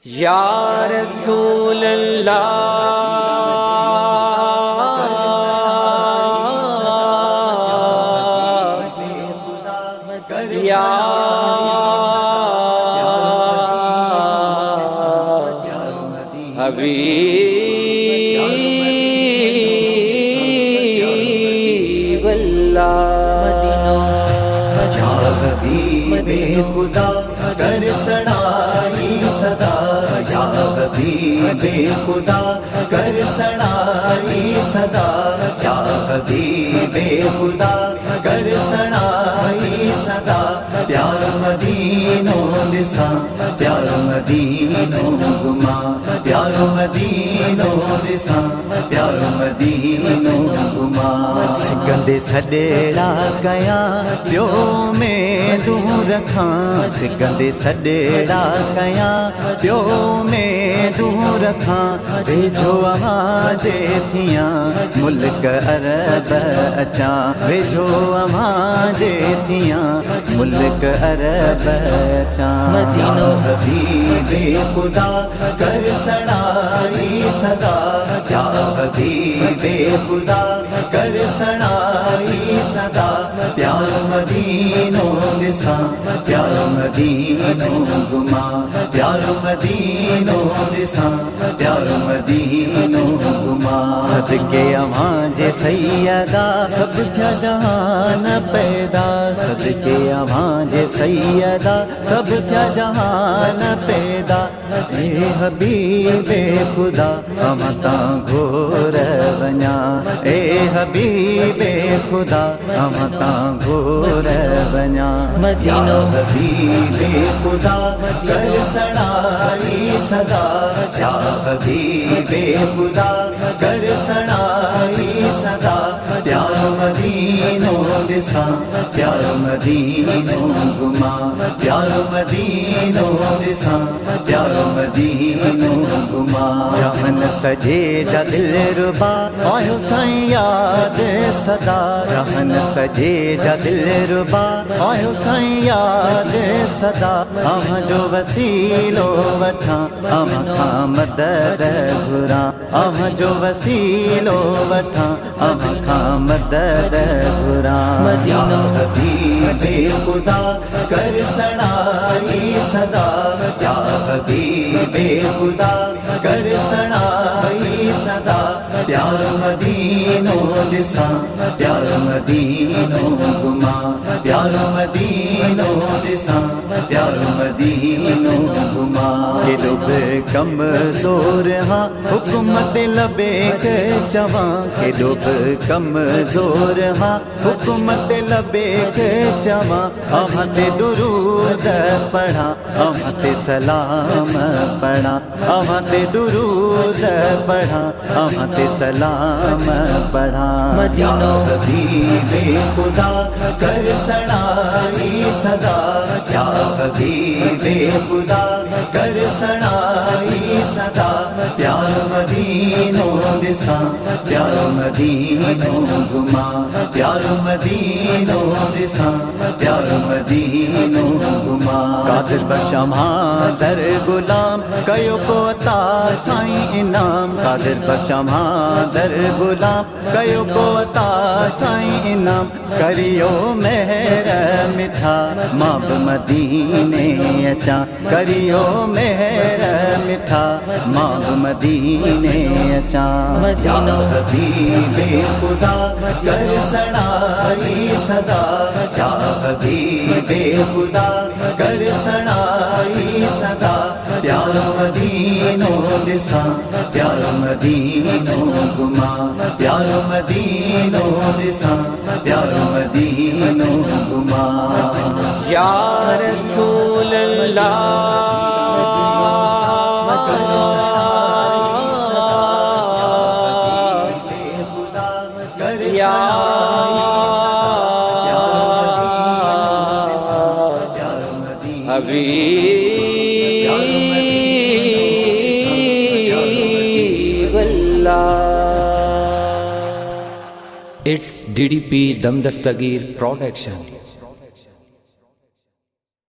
या रसूल अल्लाह या हबीब अल्लाह। या हबीबे खुदा कर सड़ाई सदा, या हबीबे खुदा कर सड़ाई सदा, या हबीबे खुदा कर सड़ाई सदा। प्यार मदीनो दिसा प्यार मदीनो गुमा, प्यार मदीनो दिसा प्यार मदीनो गुमा। सिकंदे सडेड़ा कया प्यो में दूर रखा, सिकंदे सडेड़ा कया प्यो में दूर रखा। वेझो अवाजे थिया मुल्क अरब अचा, वेझो अवाजे थिया मुल्क अरब अचा। या हबीबे खुदा कर सड़ाई सदा, या हबीबे खुदा कर सड़ाई सदा। प्यार मदीनो दिसा प्यार मदीनो गुमा, प्यार मदीनो दिसा प्यार मदीनो गुमा। सदके अवाजे सैयदा सब थिया जहान पैदा, सदके अवाजे सैयदा सब थिया जहान पैदा। ए हबीबे खुदा अमता घोर वञा, ए हबीबे खुदा अमता घोर वञा। या हबीबे खुदा कर सड़ाई सदा, या हबीबे खुदा कर सड़ाई सदा। प्यार मदीनो दिसा प्यार मदीनो गुमा, प्यार मदीनो दिसा प्यार मदीनो गुमा। जहन सजे जा दिल रुबा आयो साईं याद सदा, जहन सजे जा दिल रुबा आयो साईं याद सदा। अहाँ जो वसीलो वठा अहाँ खां मदद घुरा, अहाँ जो वसीलो वठा अहाँ खां मदद घुरा। या हबीबे खुदा कर सड़ाई सदा, या हबीबे खुदा कर सड़ाई सदा। प्यार मदीनो दिसा प्यार मदीनो गुमा, प्यार मदीनो दिसा प्यार मदीनो गुमा। के डुब कमज़ोर हाँ हुकूमत लबे के चवा, के डुब कमज़ोर हाँ हुकूमत लबे के चवा। अहाँ ते दुरूद पढ़ा अहाँ ते सलाम पढ़ा, अहाँ ते दुरूद पढ़ा अहाँ ते सलाम पढ़ा। या हबीबे खुदा कर सड़ाई सदा, या हबीबे खुदा कर सड़ाई सदा। प्यार मदीनो दिसा प्यार मदीनो गुमा, प्यार मदीनो दिसा प्यार मदीनो गुमा। कादिर बशमा दर गुलाम कयो को अता साईं इनाम, कादिर बशमा दर गुलाम कयो को अता साईं इनाम। करियो मेहर मिठा मां बि मदीने अचा, करियो मेहर मिठा मां बि मदीने अचा। या हबीबे खुदा कर सड़ाई सदा, या हबीबे खुदा कर सड़ाई सदा। प्यार मदीनो दिसा प्यार मदीनो गुमा, प्यार मदीनो दिसा प्यार मदीनो गुमा। या रसूल अल्लाह या हबीब अल्लाह। इट्स DDP दम दस्तगीर प्रोडक्शन।